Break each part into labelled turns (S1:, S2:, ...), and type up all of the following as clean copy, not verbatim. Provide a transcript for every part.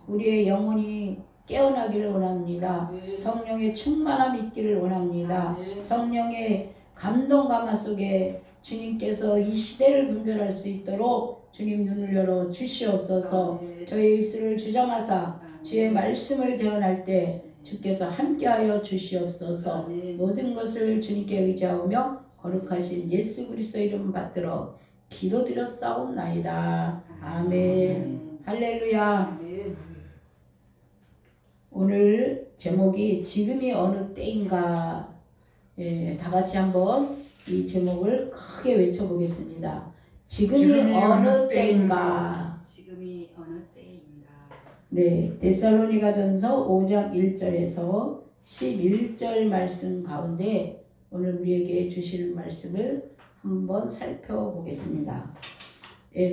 S1: 우리의 영혼이 깨어나기를 원합니다. 성령의 충만함 있기를 원합니다. 성령의 감동 감화 속에 주님께서 이 시대를 분별할 수 있도록 주님 눈을 열어 주시옵소서. 저의 입술을 주장하사 주의 말씀을 대언할 때 주께서 함께하여 주시옵소서. 모든 것을 주님께 의지하며 거룩하신 예수 그리스도 이름 받들어 기도드렸사옵나이다. 아멘. 할렐루야. 오늘 제목이 지금이 어느 때인가. 다 같이 한번 이 제목을 크게 외쳐보겠습니다. 지금이 어느 때인가.
S2: 지금이 어느 때인가.
S1: 네, 데살로니가전서 5장 1절에서 11절 말씀 가운데 오늘 우리에게 주시는 말씀을 한번 살펴보겠습니다.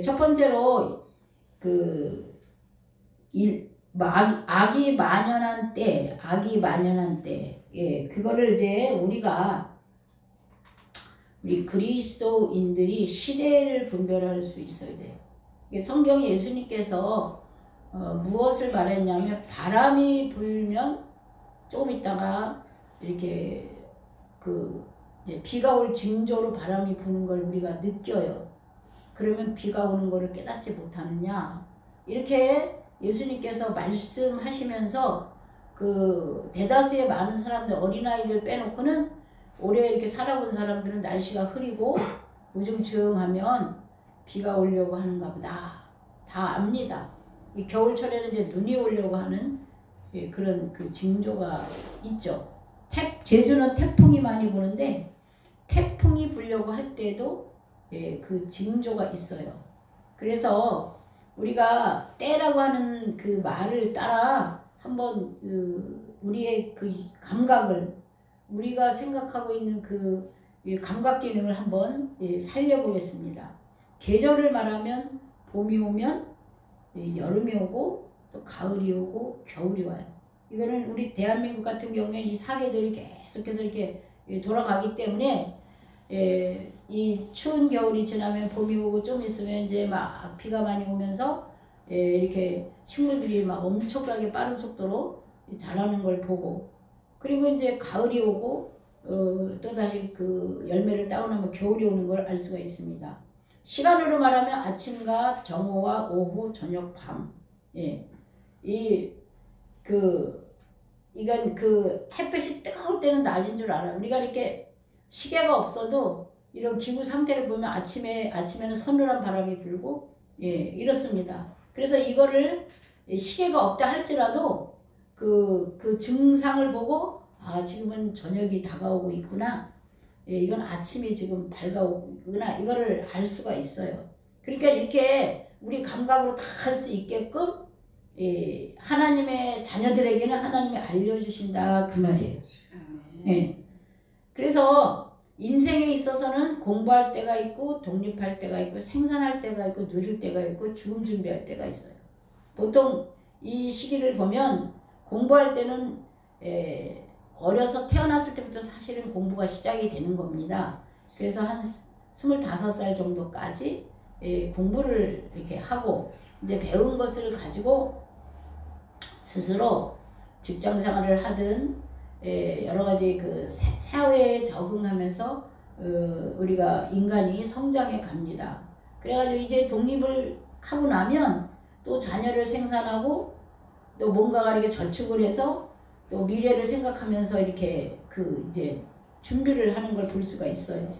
S1: 첫 번째로 악이 만연한 때, 그거를 이제 우리 그리스도인들이 시대를 분별할 수 있어야 돼요. 성경에 예수님께서 무엇을 말했냐면 바람이 불면 조금 있다가 이렇게 이제 비가 올 징조로 바람이 부는 걸 우리가 느껴요. 그러면 비가 오는 것을 깨닫지 못하느냐. 이렇게 예수님께서 말씀하시면서 대다수의 많은 사람들, 어린아이들 빼놓고는 오래 이렇게 살아본 사람들은 날씨가 흐리고 우중충하면 비가 오려고 하는가 보다. 다 압니다. 이 겨울철에는 이제 눈이 오려고 하는 그런 징조가 있죠. 제주는 태풍이 많이 부는데 태풍이 불려고 할 때도 그 징조가 있어요. 그래서 우리가 때라고 하는 그 말을 따라 한번 우리의 그 감각을, 우리가 생각하고 있는 그 감각 기능을 한번 살려보겠습니다. 계절을 말하면 봄이 오면 여름이 오고 또 가을이 오고 겨울이 와요. 이거는 우리 대한민국 같은 경우에 이 사계절이 계속해서 이렇게 돌아가기 때문에 이 추운 겨울이 지나면 봄이 오고 좀 있으면 이제 막 비가 많이 오면서 이렇게 식물들이 막 엄청나게 빠른 속도로 자라는 걸 보고, 그리고 이제 가을이 오고 또 다시 그 열매를 따고나면 겨울이 오는 걸 알 수가 있습니다. 시간으로 말하면 아침과 정오와 오후, 저녁, 밤. 이건 햇볕이 뜨거울 때는 낮인 줄 알아요. 우리가 이렇게 시계가 없어도 이런 기후 상태를 보면 아침에는 서늘한 바람이 불고 이렇습니다. 그래서 이거를 시계가 없다 할지라도 그 증상을 보고 지금은 저녁이 다가오고 있구나. 이건 아침이 지금 밝아오구나. 이거를 알 수가 있어요. 그러니까 이렇게 우리 감각으로 다 할 수 있게끔 하나님의 자녀들에게는 하나님이 알려주신다 그 말이에요. 그래서 인생에 있어서는 공부할 때가 있고 독립할 때가 있고 생산할 때가 있고 누릴 때가 있고 죽음 준비할 때가 있어요. 보통 이 시기를 보면 공부할 때는 어려서 태어났을 때부터 사실은 공부가 시작이 되는 겁니다. 그래서 한 25살 정도까지 공부를 이렇게 하고 이제 배운 것을 가지고 스스로 직장 생활을 하든 여러 가지 그 사회에 적응하면서 우리가 인간이 성장해 갑니다. 그래가지고 이제 독립을 하고 나면 또 자녀를 생산하고 또 뭔가가 이렇게 저축을 해서 또 미래를 생각하면서 이렇게 이제 준비를 하는 걸 볼 수가 있어요.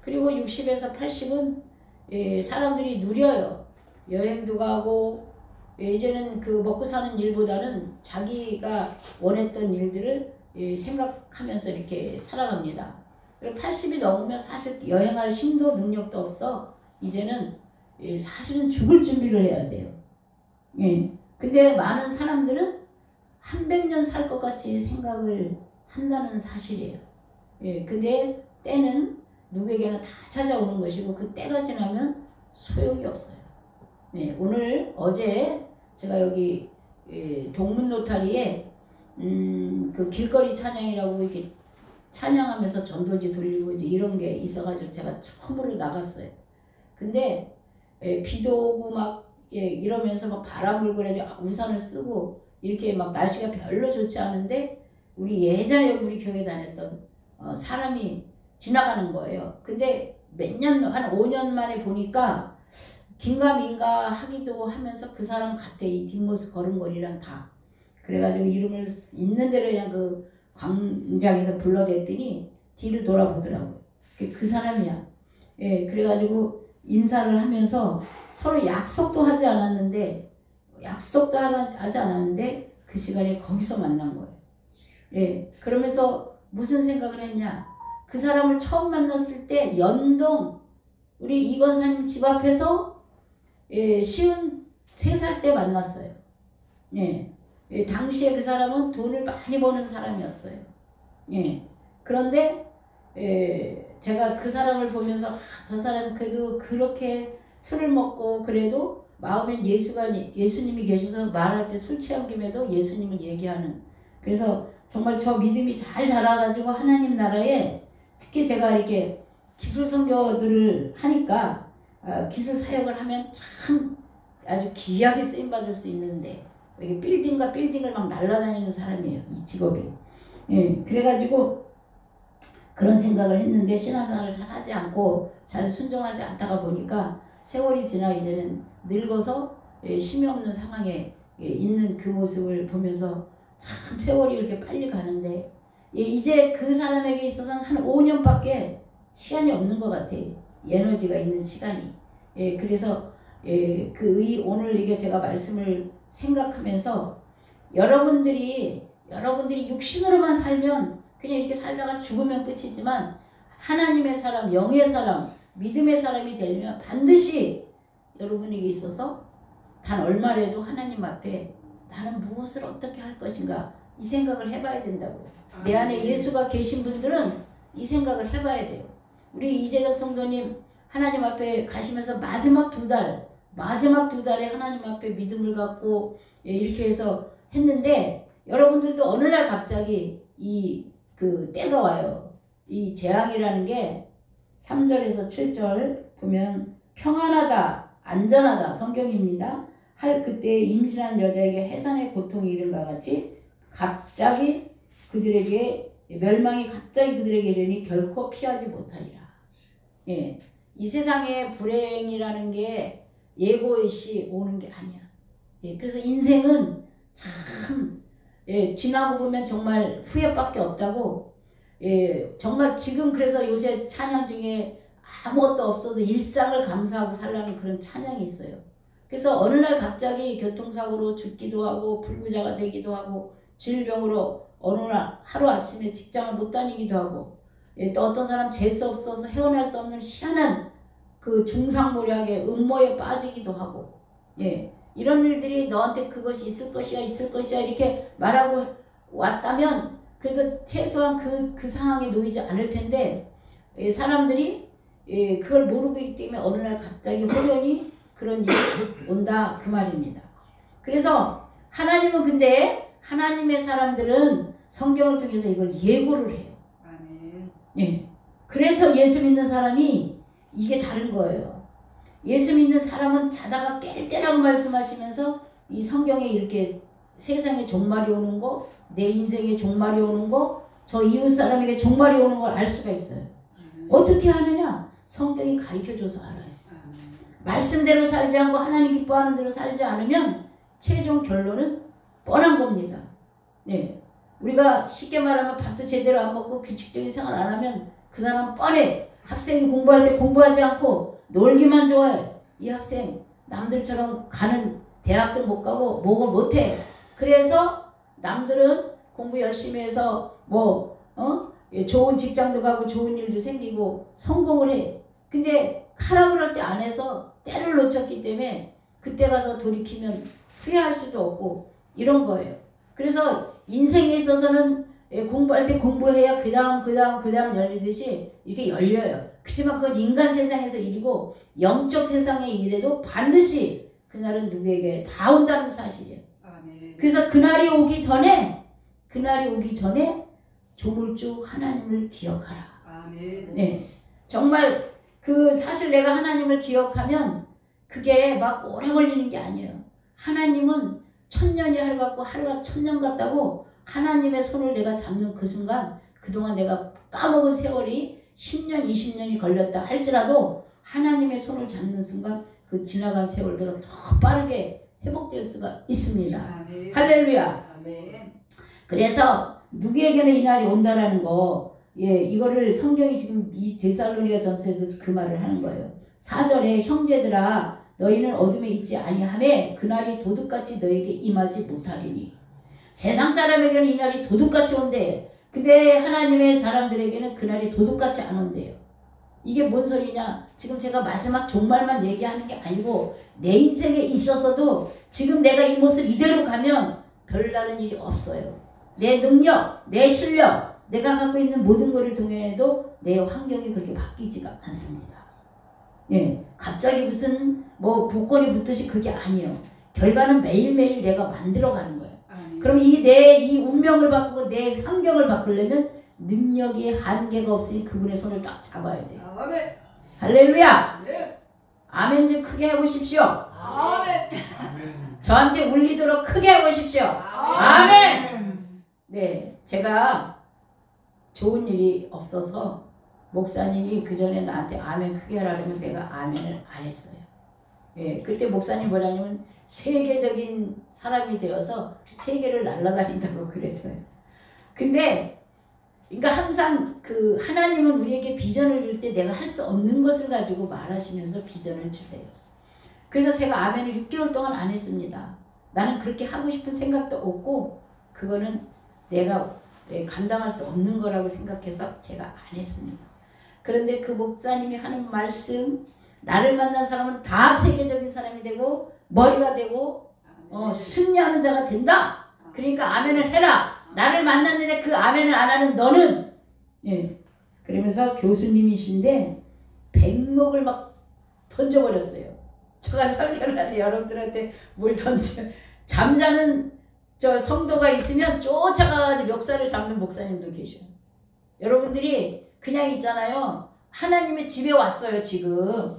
S1: 그리고 60에서 80은 사람들이 누려요. 여행도 가고 이제는 먹고 사는 일보다는 자기가 원했던 일들을 생각하면서 이렇게 살아갑니다. 그리고 80이 넘으면 사실 여행할 힘도 능력도 없어. 이제는 사실은 죽을 준비를 해야 돼요. 근데 많은 사람들은 한 100년 살 것 같이 생각을 한다는 사실이에요. 근데 때는 누구에게나 다 찾아오는 것이고 그 때가 지나면 소용이 없어요. 어제 제가 여기 동문 노타리에 그 길거리 찬양이라고 이렇게 찬양하면서 전도지 돌리고 이제 이런 게 있어가지고 제가 처음으로 나갔어요. 근데 비도 오고 막 예, 이러면서 막 바람 불고 그래서 우산을 쓰고 이렇게 막 날씨가 별로 좋지 않은데 우리 예전에 우리 교회 다녔던 사람이 지나가는 거예요. 근데 몇 년, 한 5년 만에 보니까 긴가민가 하기도 하면서 그 사람 같아. 이 뒷모습 걸음걸이랑 다. 그래가지고 이름을 있는 대로 그냥 그 광장에서 불러댔더니 뒤를 돌아보더라고요. 그 사람이야. 예, 그래가지고 인사를 하면서 서로 약속도 하지 않았는데 그 시간에 거기서 만난 거예요. 예, 그러면서 무슨 생각을 했냐? 그 사람을 처음 만났을 때 연동 우리 이건사님 집 앞에서 예, 53살 때 만났어요. 예, 예, 당시에 그 사람은 돈을 많이 버는 사람이었어요. 예, 그런데 예, 제가 그 사람을 보면서 저 사람 그래도 그렇게 술을 먹고 그래도 마음엔 예수님이 계셔서 말할 때 술 취한 김에도 예수님을 얘기하는, 그래서 정말 저 믿음이 잘 자라가지고 하나님 나라에 특히 제가 이렇게 기술 선교들을 하니까 기술 사역을 하면 참 아주 귀하게 쓰임받을 수 있는데 이게 빌딩과 빌딩을 막 날아다니는 사람이에요. 이 직업이. 예, 그래가지고 그런 생각을 했는데 신앙생활을 잘 하지 않고 잘 순종하지 않다가 보니까 세월이 지나 이제는 늙어서 힘이 없는 상황에 있는 그 모습을 보면서 참 세월이 이렇게 빨리 가는데 이제 그 사람에게 있어서는 한 5년밖에 시간이 없는 것 같아요. 에너지가 있는 시간이. 그래서 오늘 이게 제가 말씀을 생각하면서 여러분들이 육신으로만 살면 그냥 이렇게 살다가 죽으면 끝이지만 하나님의 사람, 영의 사람, 믿음의 사람이 되려면 반드시 여러분에게 있어서 단 얼마라도 하나님 앞에 나는 무엇을 어떻게 할 것인가 이 생각을 해봐야 된다고요. 내 안에 예수가 계신 분들은 이 생각을 해봐야 돼요. 우리 이재덕 성도님 하나님 앞에 가시면서 마지막 두 달에 하나님 앞에 믿음을 갖고 이렇게 해서 했는데 여러분들도 어느 날 갑자기 그 때가 와요. 이 재앙이라는 게 3절에서 7절 보면 평안하다, 안전하다 성경입니다. 할 그때 임신한 여자에게 해산의 고통이 이른과 같이 갑자기 그들에게 멸망이 갑자기 그들에게 이르니 결코 피하지 못하리라. 예, 이 세상에 불행이라는 게 예고의 시 오는 게 아니야. 예, 그래서 인생은 참 지나고 보면 정말 후회밖에 없다고. 정말 지금 그래서 요새 찬양 중에 아무것도 없어서 일상을 감사하고 살라는 그런 찬양이 있어요. 그래서 어느 날 갑자기 교통사고로 죽기도 하고 불구자가 되기도 하고 질병으로 어느 날 하루아침에 직장을 못 다니기도 하고 또 어떤 사람 재수 없어서 헤어날 수 없는 희한한 그 중상모략의 음모에 빠지기도 하고 이런 일들이 너한테 그것이 있을 것이야 이렇게 말하고 왔다면 그래도 최소한 그 상황에 놓이지 않을 텐데 사람들이 그걸 모르고 있기 때문에 어느 날 갑자기 호련히 그런 일이 온다 그 말입니다. 그래서 하나님은 근데 하나님의 사람들은 성경을 통해서 이걸 예고를 해요. 아멘. 그래서 예수 믿는 사람이 이게 다른 거예요. 예수 믿는 사람은 자다가 깰 때라고 말씀하시면서 이 성경에 이렇게 세상에 종말이 오는 거, 내 인생에 종말이 오는 거, 저 이웃 사람에게 종말이 오는 걸 알 수가 있어요. 어떻게 하느냐? 성경이 가르쳐줘서 알아요. 말씀대로 살지 않고 하나님 기뻐하는 대로 살지 않으면 최종 결론은 뻔한 겁니다. 우리가 쉽게 말하면 밥도 제대로 안 먹고 규칙적인 생활 안 하면 그 사람 뻔해. 학생이 공부할 때 공부하지 않고 놀기만 좋아해. 이 학생 남들처럼 가는 대학도 못 가고 목을 못해. 그래서 남들은 공부 열심히 해서 좋은 직장도 가고 좋은 일도 생기고 성공을 해. 근데 하라 그럴 때 안 해서 때를 놓쳤기 때문에 그때 가서 돌이키면 후회할 수도 없고 이런 거예요. 그래서 인생에 있어서는 공부할 때 공부해야 그 다음 열리듯이 이게 열려요. 그렇지만 그건 인간 세상에서 일이고 영적 세상의 일에도 반드시 그날은 누구에게 다 온다는 사실이에요. 아멘. 그래서 그날이 오기 전에 조물주 하나님을 기억하라. 아멘. 정말 사실 내가 하나님을 기억하면 그게 막 오래 걸리는 게 아니에요. 하나님은 천년이 하루 같고 하루가 천년 같다고 하나님의 손을 내가 잡는 그 순간 그동안 내가 까먹은 세월이 10년, 20년이 걸렸다 할지라도 하나님의 손을 잡는 순간 그 지나간 세월보다 더 빠르게 회복될 수가 있습니다.
S2: 아멘.
S1: 할렐루야.
S2: 아멘.
S1: 그래서 누구에게는 이 날이 온다라는 거, 이거를 성경이 지금 이 데살로니가 전서에서 그 말을 하는 거예요. 4절에 형제들아 너희는 어둠에 있지 아니하매 그날이 도둑같이 너에게 임하지 못하리니. 세상 사람에게는 이 날이 도둑같이 온대. 근데 하나님의 사람들에게는 그날이 도둑같이 안 온대요. 이게 뭔 소리냐? 지금 제가 마지막 종말만 얘기하는 게 아니고 내 인생에 있어서도 지금 내가 이 모습 이대로 가면 별다른 일이 없어요. 내 능력, 내 실력, 내가 갖고 있는 모든 것을 통해도 내 환경이 그렇게 바뀌지가 않습니다. 갑자기 무슨 뭐 복권이 붙듯이 그게 아니에요. 결과는 매일매일 내가 만들어가는 거예요. 그럼 이 운명을 바꾸고 내 환경을 바꾸려면 능력이 한계가 없으니 그분의 손을 딱 잡아야 돼요.
S2: 아멘.
S1: 할렐루야.
S2: 네.
S1: 아멘 좀 크게 해보십시오.
S2: 아멘.
S1: 저한테 울리도록 크게 해보십시오. 아멘. 네, 제가 좋은 일이 없어서 목사님이 그 전에 나한테 아멘 크게 하라면 내가 아멘을 안 했어요. 그때 목사님 뭐냐면 세계적인 사람이 되어서 세계를 날아다닌다고 그랬어요. 근데 그러니까 항상 그 하나님은 우리에게 비전을 줄 때 내가 할 수 없는 것을 가지고 말하시면서 비전을 주세요. 그래서 제가 아멘을 6개월 동안 안 했습니다. 나는 그렇게 하고 싶은 생각도 없고 그거는 내가 감당할 수 없는 거라고 생각해서 제가 안 했습니다. 그런데 그 목사님이 하는 말씀, 나를 만난 사람은 다 세계적인 사람이 되고 머리가 되고 승리하는 자가 된다. 그러니까 아멘을 해라. 나를 만났는데 그 아멘을 안 하는 너는 그러면서 교수님이신데 백목을 막 던져버렸어요. 제가 설교를 하는데 여러분들한테 뭘 던져 잠자는 저 성도가 있으면 쫓아가가지고 멱살을 잡는 목사님도 계셔요. 여러분들이 그냥 있잖아요. 하나님의 집에 왔어요. 지금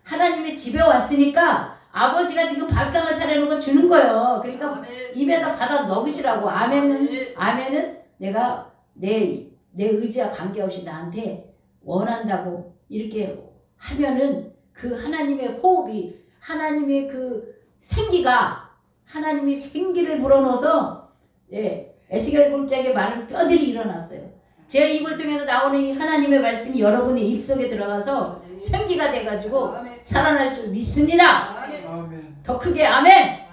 S1: 하나님의 집에 왔으니까 아버지가 지금 밥상을 차려놓고 주는 거예요. 그러니까
S2: 아멘.
S1: 입에다 받아 넣으시라고. 아멘은 내가 내 의지와 관계없이 나한테 원한다고 이렇게 하면은 그 하나님의 호흡이 하나님의 그 생기가 하나님이 생기를 불어넣어서 에스겔 골짜기에 마른 뼈들이 일어났어요. 제 입을 통해서 나오는 이 하나님의 말씀이 여러분의 입속에 들어가서 생기가 돼가지고 살아날 줄 믿습니다.
S3: 아멘.
S1: 더 크게 아멘.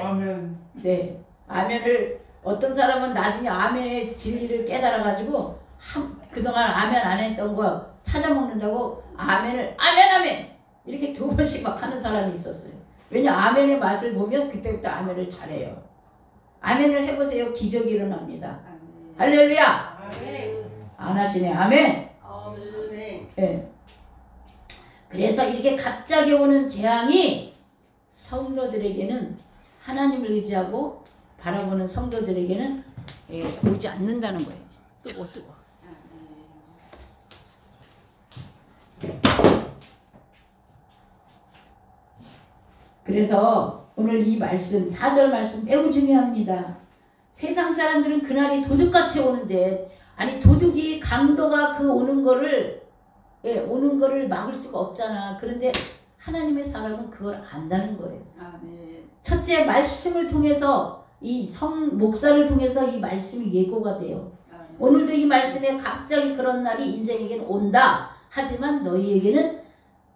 S3: 아멘.
S1: 네, 아멘을 어떤 사람은 나중에 아멘의 진리를 깨달아가지고 그동안 아멘 안 했던 거 찾아먹는다고 아멘을 아멘 이렇게 2번씩 막 하는 사람이 있었어요. 왜냐 아멘의 맛을 보면 그때부터 아멘을 잘해요. 아멘을 해보세요. 기적이 일어납니다. 할렐루야. 안 하시네. 아멘. 그래서 이렇게 갑자기 오는 재앙이 성도들에게는 하나님을 의지하고 바라보는 성도들에게는 오지 않는다는 거예요. 뜨거워. 그래서 오늘 이 말씀 4절 말씀 매우 중요합니다. 세상 사람들은 그날이 도둑같이 오는데 아니 도둑이 강도가 그 오는 거를 막을 수가 없잖아. 그런데 하나님의 사람은 그걸 안다는 거예요.
S2: 아멘.
S1: 첫째 말씀을 통해서 이 목사를 통해서 이 말씀이 예고가 돼요.
S2: 아멘.
S1: 오늘도 이 말씀에 갑자기 그런 날이 인생에게는 온다. 하지만 너희에게는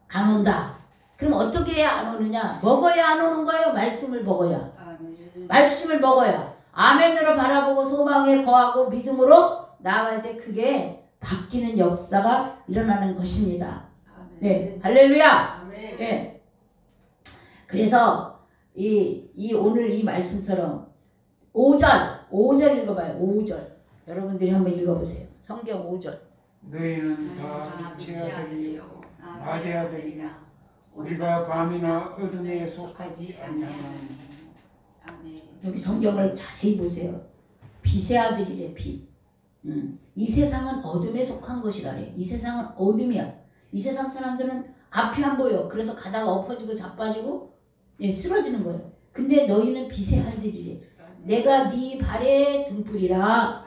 S1: 안 온다. 그럼 어떻게 해야 안 오느냐? 먹어야 안 오는 거예요? 말씀을 먹어야.
S2: 아멘.
S1: 말씀을 먹어야. 아멘으로 바라보고 소망에 거하고 믿음으로 나아갈 때 그게 바뀌는 역사가 일어나는 것입니다.
S2: 아멘.
S1: 네, 할렐루야.
S2: 아멘.
S1: 네. 그래서 이 오늘 이 말씀처럼 5절 읽어봐요. 5절. 여러분들이 한번 읽어보세요. 성경 5절.
S3: 너희는 다 둘째 아들이요 낮의 아들이나 우리가 밤이나 어둠에 속하지 않나니.
S2: 아멘.
S1: 여기 성경을 자세히 보세요. 빛의 아들이래. 빛. 이 세상은 어둠에 속한 것이라래. 이 세상은 어둠이야. 이 세상 사람들은 앞이 안 보여. 그래서 가다가 엎어지고 자빠지고 예, 쓰러지는 거예요. 근데 너희는 빛의 아들이래. 내가 네 발의 등불이라.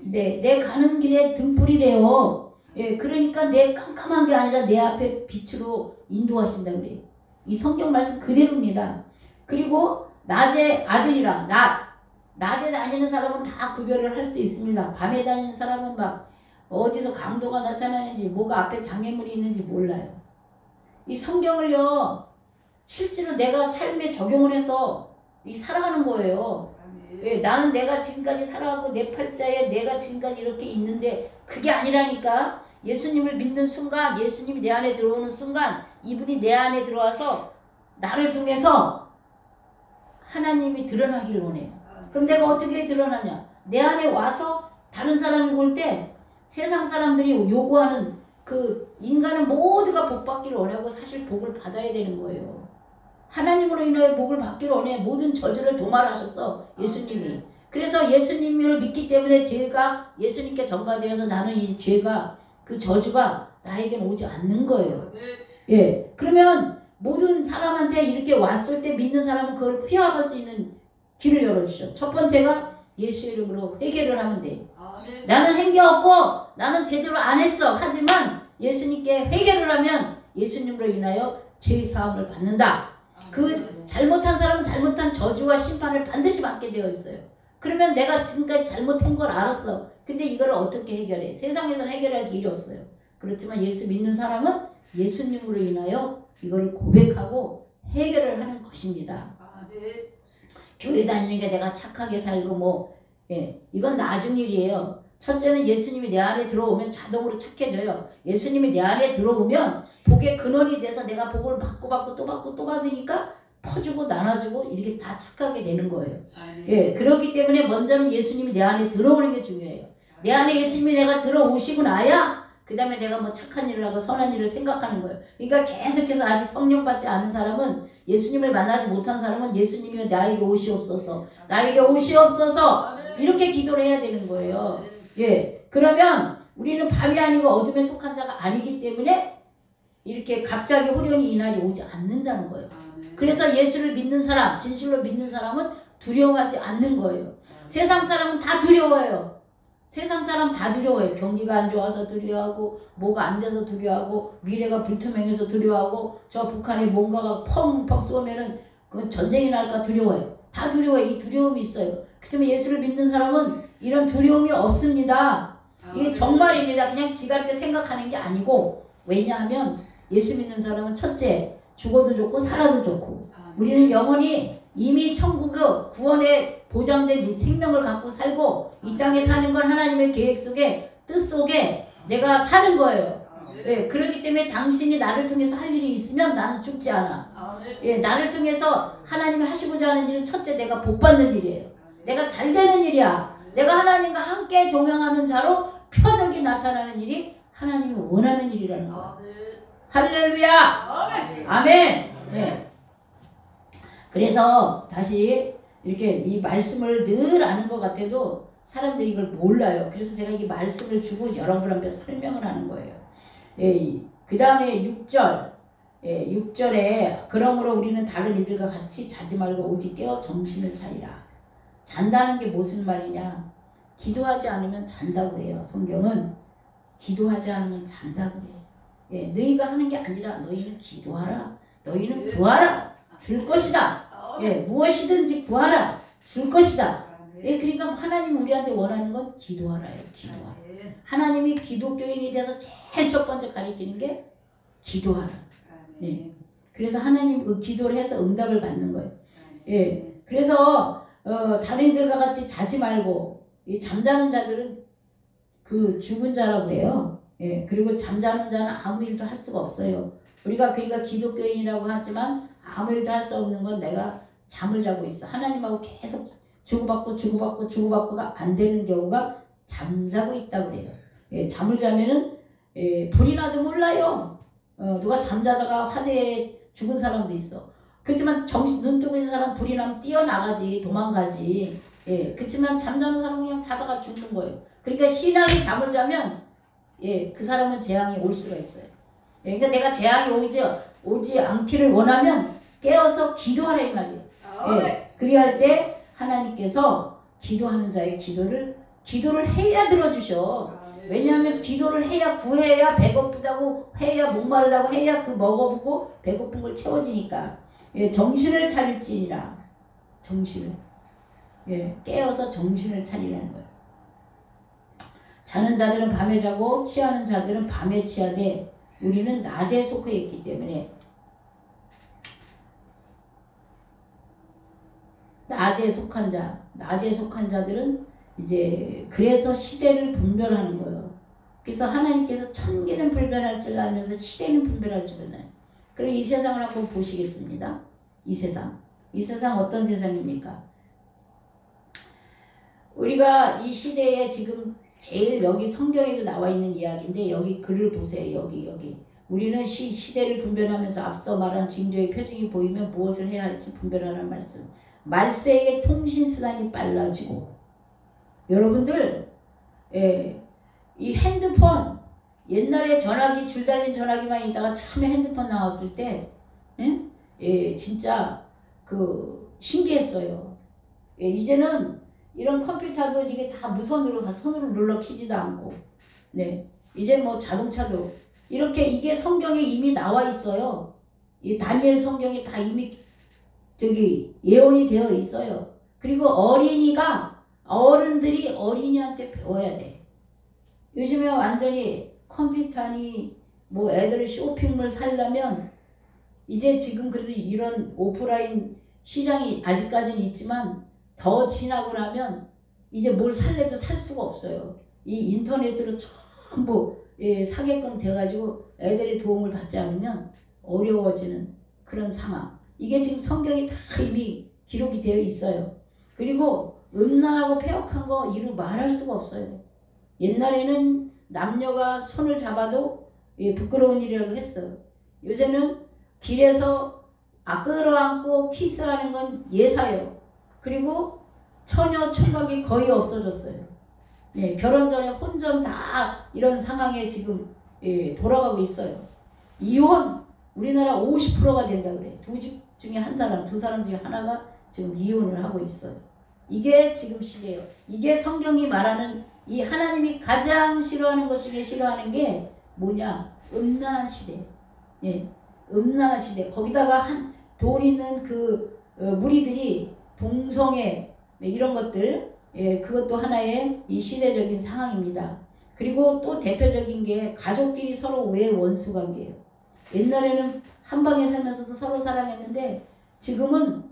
S1: 네, 내 가는 길에 등불이래요. 예, 그러니까 내 깜깜한 게 아니라 내 앞에 빛으로 인도하신다 그래요. 이 성경 말씀 그대로입니다. 그리고 낮에 아들이라. 낮에 다니는 사람은 다 구별을 할 수 있습니다. 밤에 다니는 사람은 막 어디서 강도가 나타나는지 뭐가 앞에 장애물이 있는지 몰라요. 이 성경을요 실제로 내가 삶에 적용을 해서 살아가는 거예요. 예, 나는 내가 지금까지 살아가고 내 팔자에 내가 지금까지 이렇게 있는데 그게 아니라니까. 예수님을 믿는 순간, 예수님이 내 안에 들어오는 순간 이분이 내 안에 들어와서 나를 통해서 하나님이 드러나기를 원해요. 그럼 내가 어떻게 드러나냐? 내 안에 와서 다른 사람이 볼 때 세상 사람들이 요구하는 그 인간은 모두가 복 받기를 원하고 사실 복을 받아야 되는 거예요. 하나님으로 인하여 복을 받기를 원해. 모든 저주를 도말하셨어 예수님이. 그래서 예수님을 믿기 때문에 죄가 예수님께 전가되어서 나는 이 죄가 그 저주가 나에게는 오지 않는 거예요. 예, 그러면 모든 사람한테 이렇게 왔을 때 믿는 사람은 그걸 피해갈 수 있는 길을 열어주셔. 첫 번째가 예수 이름으로 회개를 하면 돼요. 나는 한 게 없고 나는 제대로 안 했어. 하지만 예수님께 회개를 하면 예수님으로 인하여 죄 사함을 받는다. 그 잘못한 사람은 잘못한 저주와 심판을 반드시 받게 되어 있어요. 그러면 내가 지금까지 잘못한 걸 알았어. 근데 이걸 어떻게 해결해? 세상에서는 해결할 길이 없어요. 그렇지만 예수 믿는 사람은 예수님으로 인하여 이걸 고백하고 해결을 하는 것입니다. 교회 다니는 게 내가 착하게 살고 이건 나중 일이에요. 첫째는 예수님이 내 안에 들어오면 자동으로 착해져요. 예수님이 내 안에 들어오면 복의 근원이 돼서 내가 복을 받고 또 받고 또 받으니까 퍼주고 나눠주고 이렇게 다 착하게 되는 거예요. 예, 그렇기 때문에 먼저는 예수님이 내 안에 들어오는 게 중요해요. 내 안에 예수님이 내가 들어오시고 나야 그 다음에 내가 뭐 착한 일을 하고 선한 일을 생각하는 거예요. 그러니까 계속해서 아직 성령 받지 않은 사람은 예수님을 만나지 못한 사람은 예수님이 나에게 오시옵소서 나에게 오시옵소서 이렇게 기도를 해야 되는 거예요. 예, 그러면 우리는 밤이 아니고 어둠에 속한 자가 아니기 때문에 이렇게 갑자기 호련히 이날이 오지 않는다는 거예요. 그래서 예수를 믿는 사람, 진실로 믿는 사람은 두려워하지 않는 거예요. 세상 사람은 다 두려워해요. 세상 사람 다 두려워해요. 경기가 안 좋아서 두려워하고 뭐가 안 돼서 두려워하고 미래가 불투명해서 두려워하고 저 북한에 뭔가가 펑펑 쏘면은 그건 전쟁이 날까 두려워해요. 다 두려워해요. 이 두려움이 있어요. 그렇지만 예수를 믿는 사람은 이런 두려움이 없습니다. 이게 정말입니다. 그냥 지가 이렇게 생각하는 게 아니고 왜냐하면 예수 믿는 사람은 첫째 죽어도 좋고 살아도 좋고 우리는 영원히 이미 천국의 구원에 보장된 이 생명을 갖고 살고 이 땅에 사는 건 하나님의 계획 속에 뜻 속에 내가 사는 거예요. 예, 그렇기 때문에 당신이 나를 통해서 할 일이 있으면 나는 죽지 않아. 예, 나를 통해서 하나님이 하시고자 하는 일은 첫째 내가 복 받는 일이에요. 내가 잘 되는 일이야. 내가 하나님과 함께 동행하는 자로 표적이 나타나는 일이 하나님이 원하는 일이라는 거야. 할렐루야. 아멘. 네. 그래서 다시 이렇게 이 말씀을 늘 아는 것 같아도 사람들이 이걸 몰라요. 그래서 제가 이 말씀을 주고 여러분한테 설명을 하는 거예요. 예, 그 다음에 6절. 예, 6절에 그러므로 우리는 다른 이들과 같이 자지 말고 오직 깨어 정신을 차리라. 잔다는 게 무슨 말이냐? 기도하지 않으면 잔다고 그래요. 성경은 기도하지 않으면 잔다고 그래요. 예, 너희가 하는 게 아니라 너희는 기도하라. 너희는 구하라. 줄 것이다. 예, 무엇이든지 구하라. 줄 것이다. 예, 그러니까 하나님 우리한테 원하는 건 기도하라예요. 기도하라. 하나님이 기독교인이 돼서 제일 첫 번째 가르치는 게 기도하라. 예, 그래서 하나님 그 기도를 해서 응답을 받는 거예요. 예, 그래서 다른 이들과 같이 자지 말고 이 잠자는 자들은 그 죽은 자라고 해요. 예, 그리고 잠자는 자는 아무 일도 할 수가 없어요. 우리가 그러니까 기독교인이라고 하지만 아무 일도 할 수 없는 건 내가 잠을 자고 있어. 하나님하고 계속 주고받고가 안 되는 경우가 잠자고 있다고 그래요. 예, 잠을 자면은 불이 나도 몰라요. 누가 잠자다가 화재에 죽은 사람도 있어. 그렇지만 눈 뜨고 있는 사람 불이 나면 뛰어나가지 도망가지. 예, 그렇지만 잠자는 사람은 그냥 자다가 죽는 거예요. 그러니까 신앙이 잠을 자면 예, 그 사람은 재앙이 올 수가 있어요. 그러니까 내가 재앙이 오지 않기를 원하면 깨어서 기도하라 이 말이에요. 그리할 때 하나님께서 기도하는 자의 기도를 해야 들어주셔. 왜냐하면 기도를 해야 구해야 배고프다고 해야 목마르다고 해야 그 먹어보고 배고픈 걸 채워지니까 정신을 차릴지니라. 정신을 깨어서 정신을 차리라는 거예요. 자는 자들은 밤에 자고 취하는 자들은 밤에 취하되 우리는 낮에 속해 있기 때문에 낮에 속한 자들은 이제 그래서 시대를 분별하는 거예요. 그래서 하나님께서 천기는 분별할 줄 알면서 시대는 분별할 줄 아나요. 그럼 이 세상을 한번 보시겠습니다. 이 세상 어떤 세상입니까? 우리가 이 시대에 지금 제일 여기 성경에도 나와 있는 이야기인데 여기 글을 보세요. 여기 우리는 시대를 분별하면서 앞서 말한 징조의 표징이 보이면 무엇을 해야 할지 분별하는 말씀. 말세의 통신수단이 빨라지고 여러분들 이 핸드폰 옛날에 전화기 줄 달린 전화기만 있다가 처음에 핸드폰 나왔을 때 진짜 신기했어요. 이제는 이런 컴퓨터도 이게 다 무선으로 손으로 눌러 키지도 않고 이제 뭐 자동차도 이렇게 이게 성경에 이미 나와 있어요. 이 다니엘 성경에 다 이미 예언이 되어 있어요. 그리고 어른들이 어린이한테 배워야 돼. 요즘에 완전히 컴퓨터니 뭐 애들 쇼핑몰 살려면 이제 지금 그래도 이런 오프라인 시장이 아직까지는 있지만 더 지나고 나면 이제 뭘 살래도 살 수가 없어요. 이 인터넷으로 전부 사게끔 돼가지고 애들의 도움을 받지 않으면 어려워지는 그런 상황. 이게 지금 성경이 다 이미 기록이 되어 있어요. 그리고 음란하고 폐역한 거 이루 말할 수가 없어요. 옛날에는 남녀가 손을 잡아도 부끄러운 일이라고 했어요. 요새는 길에서 끌어안고 키스하는 건 예사예요. 그리고 처녀 총각이 거의 없어졌어요. 결혼 전에 혼전 다 이런 상황에 지금 돌아가고 있어요. 이혼 우리나라 50%가 된다 그래. 두 중에 한 사람, 두 사람 중에 하나가 지금 이혼을 하고 있어요. 이게 지금 시대예요. 이게 성경이 말하는 이 하나님이 가장 싫어하는 것 중에 싫어하는 게 뭐냐? 음란한 시대. 음란한 시대. 거기다가 돈 있는 무리들이 동성애 이런 것들 그것도 하나의 이 시대적인 상황입니다. 그리고 또 대표적인 게 가족끼리 서로 왜 원수관계예요. 옛날에는 한 방에 살면서도 서로 사랑했는데 지금은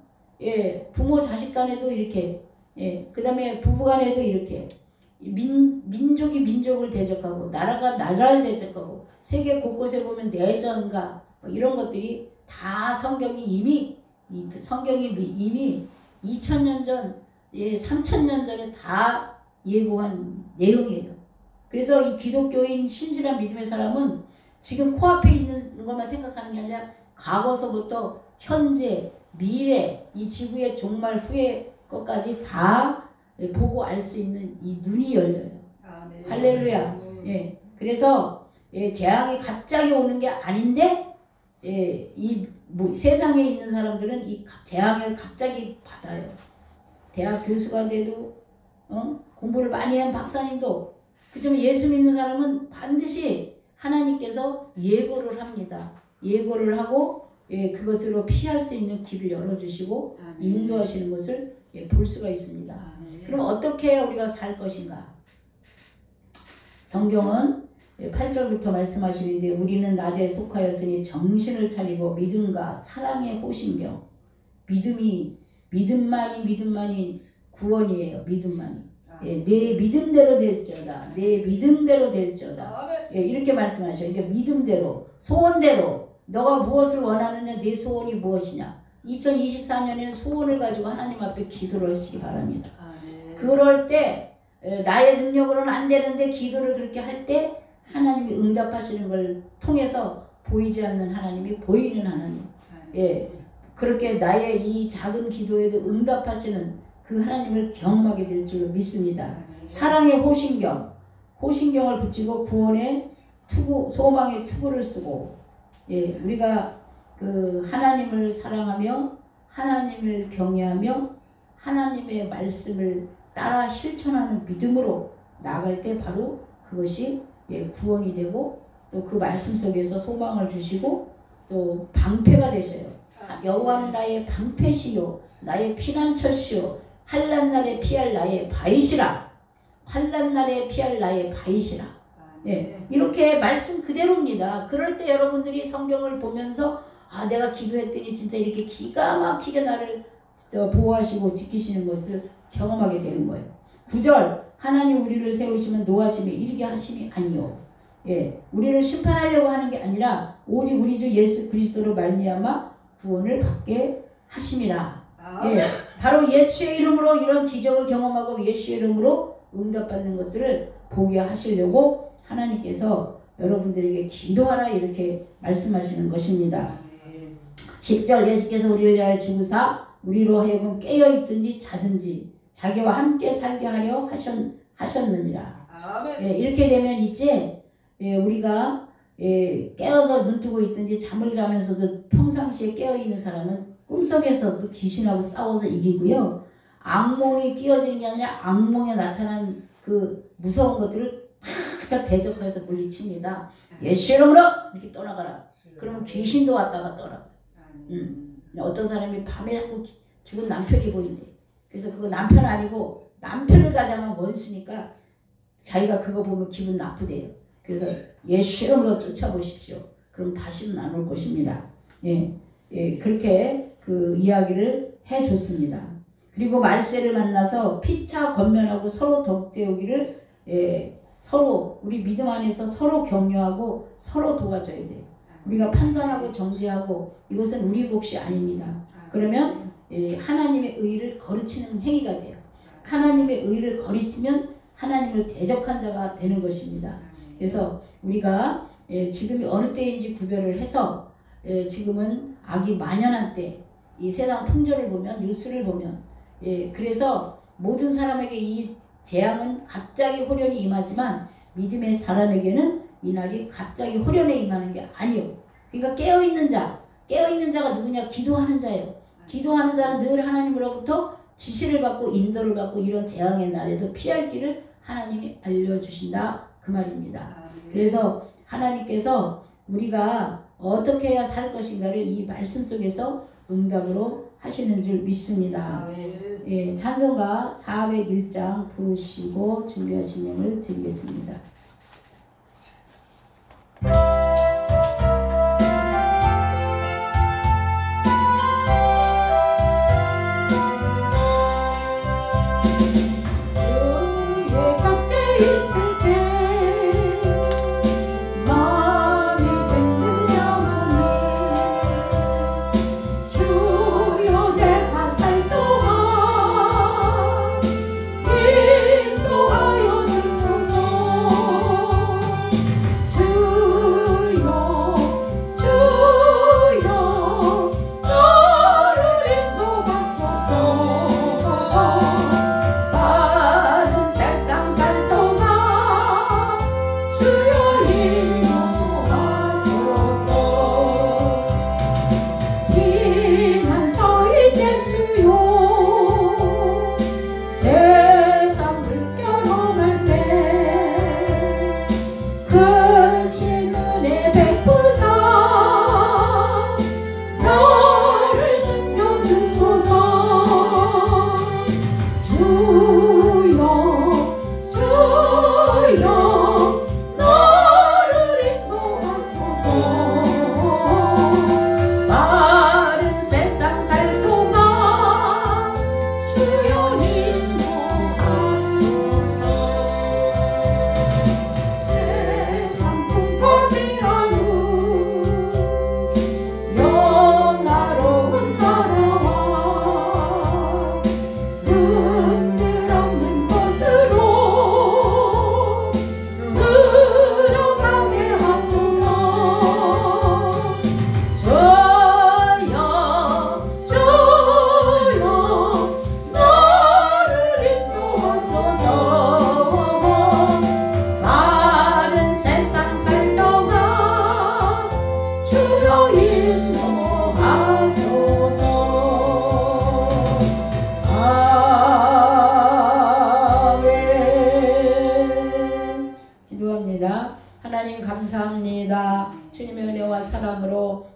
S1: 부모 자식 간에도 이렇게 그 다음에 부부 간에도 이렇게 민족이 민족을 대적하고 나라가 나라를 대적하고 세계 곳곳에 보면 내전과 이런 것들이 다 성경이 이미 2000년 전 3000년 전에 다 예고한 내용이에요. 그래서 이 기독교인 신실한 믿음의 사람은 지금 코앞에 있는 것만 생각하는 게 아니라 과거서부터 현재, 미래, 이 지구의 종말 후의 것까지 다 보고 알 수 있는 이 눈이 열려요. 네. 할렐루야. 그래서 재앙이 갑자기 오는 게 아닌데 세상에 있는 사람들은 이 재앙을 갑자기 받아요. 대학 교수가 돼도 공부를 많이 한 박사님도 그렇지만 예수 믿는 사람은 반드시 하나님께서 예고를 합니다. 예고를 하고 그것으로 피할 수 있는 길을 열어주시고 인도하시는 것을 볼 수가 있습니다. 그럼 어떻게 우리가 살 것인가? 성경은 8절부터 말씀하시는데 우리는 낮에 속하였으니 정신을 차리고 믿음과 사랑의 호신경. 믿음만이 구원이에요. 믿음만이. 내 믿음대로 될지어다. 내 믿음대로 될지어다. 이렇게 말씀하셔요. 그러니까 믿음대로, 소원대로 너가 무엇을 원하느냐, 내 소원이 무엇이냐. 2024년에는 소원을 가지고 하나님 앞에 기도를 하시기 바랍니다. 그럴 때 나의 능력으로는 안 되는데 기도를 그렇게 할 때 하나님이 응답하시는 걸 통해서 보이지 않는 하나님이 보이는 하나님. 그렇게 나의 이 작은 기도에도 응답하시는 그 하나님을 경험하게 될 줄 믿습니다. 사랑의 호신경을 붙이고 구원의 투구, 소망의 투구를 쓰고 예, 우리가 그 하나님을 사랑하며 하나님을 경외하며 하나님의 말씀을 따라 실천하는 믿음으로 나아갈 때 바로 그것이 예, 구원이 되고 또 그 말씀 속에서 소망을 주시고 또 방패가 되셔요. 여호와는 나의 방패시요 나의 피난처시요 환난 날에 피할 나의 바위시라. 환난 날에 피할 나의 바위시라. 예, 이렇게 말씀 그대로입니다. 그럴 때 여러분들이 성경을 보면서 아 내가 기도했더니 진짜 이렇게 기가 막히게 나를 보호하시고 지키시는 것을 경험하게 되는 거예요. 9절 하나님 우리를 세우시면 노하심에 이르게 하심이 아니요. 예, 우리를 심판하려고 하는 게 아니라 오직 우리 주 예수 그리스도로 말미암아 구원을 받게 하심이라. 예, 바로 예수의 이름으로 이런 기적을 경험하고 예수의 이름으로 응답받는 것들을 보게 하시려고 하나님께서 여러분들에게 기도하라 이렇게 말씀하시는 것입니다. 10절 예수께서 우리를 위하여 죽으사 우리로 하여금 깨어있든지 자든지 자기와 함께 살게 하려 하셨느니라. 예, 이렇게 되면 이제 예, 우리가 예, 깨어서 눈뜨고 있든지 잠을 자면서도 평상시에 깨어있는 사람은 꿈속에서도 귀신하고 싸워서 이기고요. 악몽이 끼어지는 게 아니라 악몽에 나타난 그 무서운 것들을 다 대적해서 물리칩니다. 예수의 이름으로 이렇게 떠나가라. 그러면 귀신도 왔다가 떠나가. 어떤 사람이 밤에 자꾸 죽은 남편이 보인대. 그래서 그거 남편 아니고 남편을 가장한 원수니까 자기가 그거 보면 기분 나쁘대요. 그래서 예수의 이름으로 쫓아보십시오. 그럼 다시는 안 올 것입니다. 예, 예, 그렇게 그 이야기를 해줬습니다. 그리고 말세를 만나서 피차 권면하고 서로 덕세우기를 예, 서로 우리 믿음 안에서 서로 격려하고 서로 도와줘야 돼요. 우리가 판단하고 정죄하고 이것은 우리 몫이 아닙니다. 그러면 예, 하나님의 의를 거르치는 행위가 돼요. 하나님의 의를 거르치면 하나님을 대적한 자가 되는 것입니다. 그래서 우리가 예, 지금이 어느 때인지 구별을 해서 예, 지금은 악이 만연한 때, 이 세상 풍조를 보면 뉴스를 보면 예, 그래서 모든 사람에게 이 재앙은 갑자기 호련히 임하지만 믿음의 사람에게는 이 날이 갑자기 호련에 임하는 게 아니에요. 그러니까 깨어있는 자가 누구냐? 기도하는 자예요. 기도하는 자는 늘 하나님으로부터 지시를 받고 인도를 받고 이런 재앙의 날에도 피할 길을 하나님이 알려주신다 그 말입니다. 그래서 하나님께서 우리가 어떻게 해야 살 것인가를 이 말씀 속에서 응답으로 하시는 줄 믿습니다. 예, 찬송가 401장 부르시고 준비하신 명을 드리겠습니다.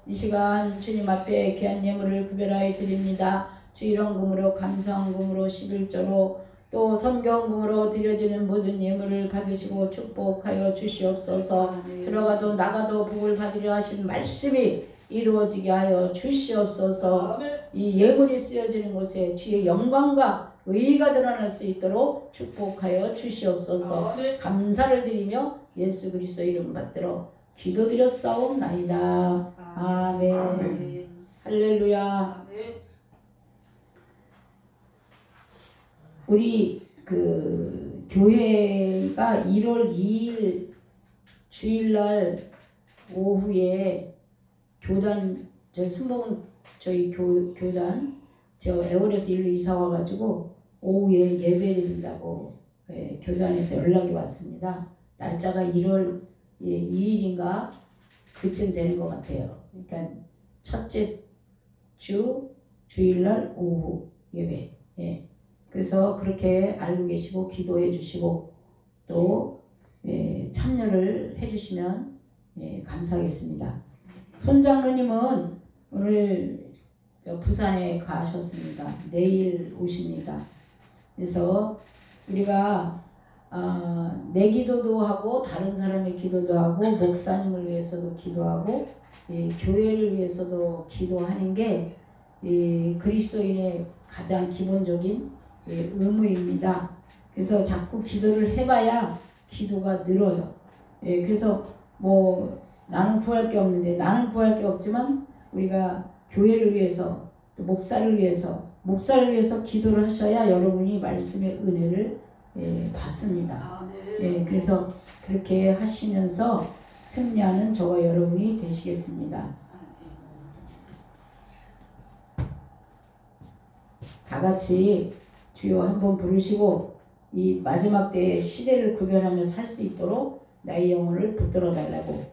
S1: 이 시간 주님 앞에 귀한 예물을 구별하여 드립니다. 주일원금으로 감사원금으로 11조로 또 성경금으로 드려지는 모든 예물을 받으시고 축복하여 주시옵소서. 들어가도 나가도 복을 받으려 하신 말씀이 이루어지게 하여 주시옵소서. 이 예물이 쓰여지는 곳에 주의 영광과 의가 드러날 수 있도록 축복하여 주시옵소서. 감사를 드리며 예수 그리스도 이름 받들어 기도드렸사옵나이다. 아멘. 할렐루야. 우리 그 교회가 1월 2일 주일날 오후에 교단 순복음 저희 교단 저 애월에서 일로 이사 와가지고 오후에 예배 드린다고 교단에서 연락이 왔습니다. 날짜가 1월 2일인가 그쯤 되는 것 같아요. 그러니까 첫째 주 주일날 오후 예배. 그래서 그렇게 알고 계시고 기도해 주시고 또 참여를 해 주시면 감사하겠습니다. 손장로님은 오늘 부산에 가셨습니다. 내일 오십니다. 그래서 우리가 내 기도도 하고 다른 사람의 기도도 하고 목사님을 위해서도 기도하고 교회를 위해서도 기도하는 게 그리스도인의 가장 기본적인 의무입니다. 그래서 자꾸 기도를 해봐야 기도가 늘어요. 그래서 뭐 나는 구할 게 없는데 나는 구할 게 없지만 우리가 교회를 위해서 또 목사를 위해서 기도를 하셔야 여러분이 말씀의 은혜를 받습니다. 그래서 그렇게 하시면서 승리하는 저와 여러분이 되시겠습니다. 다 같이 주여 한번 부르시고 이 마지막 때의 시대를 구별하며 살 수 있도록 나의 영혼을 붙들어 달라고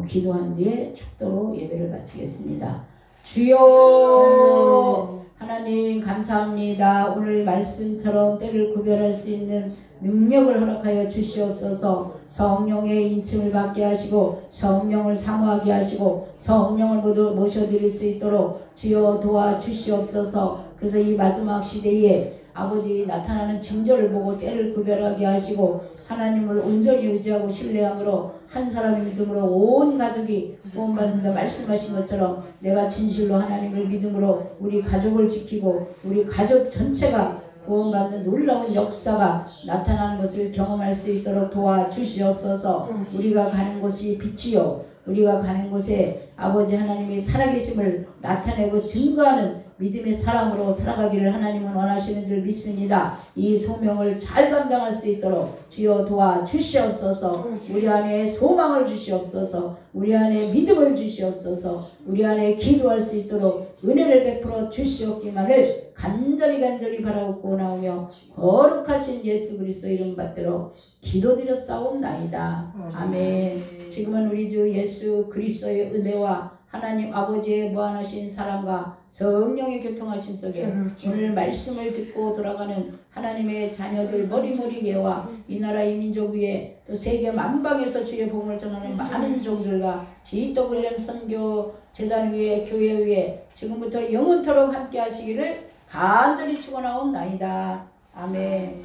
S1: 기도한 뒤에 축도로 예배를 마치겠습니다. 주여 하나님 감사합니다. 오늘 말씀처럼 때를 구별할 수 있는 능력을 허락하여 주시옵소서. 성령의 인침을 받게 하시고 성령을 사모하게 하시고 성령을 모두 모셔드릴 수 있도록 주여 도와주시옵소서. 그래서 이 마지막 시대에 아버지 나타나는 징조를 보고 때를 구별하게 하시고 하나님을 온전히 의지하고 신뢰함으로 한 사람의 믿음으로 온 가족이 구원받는다 말씀하신 것처럼 내가 진실로 하나님을 믿음으로 우리 가족을 지키고 우리 가족 전체가 구원받는 놀라운 역사가 나타나는 것을 경험할 수 있도록 도와주시옵소서. 우리가 가는 곳이 빛이요 우리가 가는 곳에 아버지 하나님의 살아계심을 나타내고 증거하는 믿음의 사람으로 살아가기를 하나님은 원하시는 줄 믿습니다. 이 소명을 잘 감당할 수 있도록 주여 도와주시옵소서. 우리 안에 소망을 주시옵소서. 우리 안에 믿음을 주시옵소서. 우리 안에 기도할 수 있도록 은혜를 베풀어 주시옵기만을 간절히 바라옵고 나오며 거룩하신 예수 그리스도 이름 받들어 기도드렸사옵나이다. 아멘. 지금은 우리 주 예수 그리스도의 은혜와 하나님 아버지의 무한하신 사랑과 성령의 교통하심 속에 오늘 말씀을 듣고 돌아가는 하나님의 자녀들 머리머리 예와 이 나라 이 민족 위에 또 세계 만방에서 주의 복음을 전하는 많은 종들과 GWM 선교 재단 위에 교회 위에 지금부터 영원토록 함께 하시기를 간절히 축원하옵나이다. 아멘.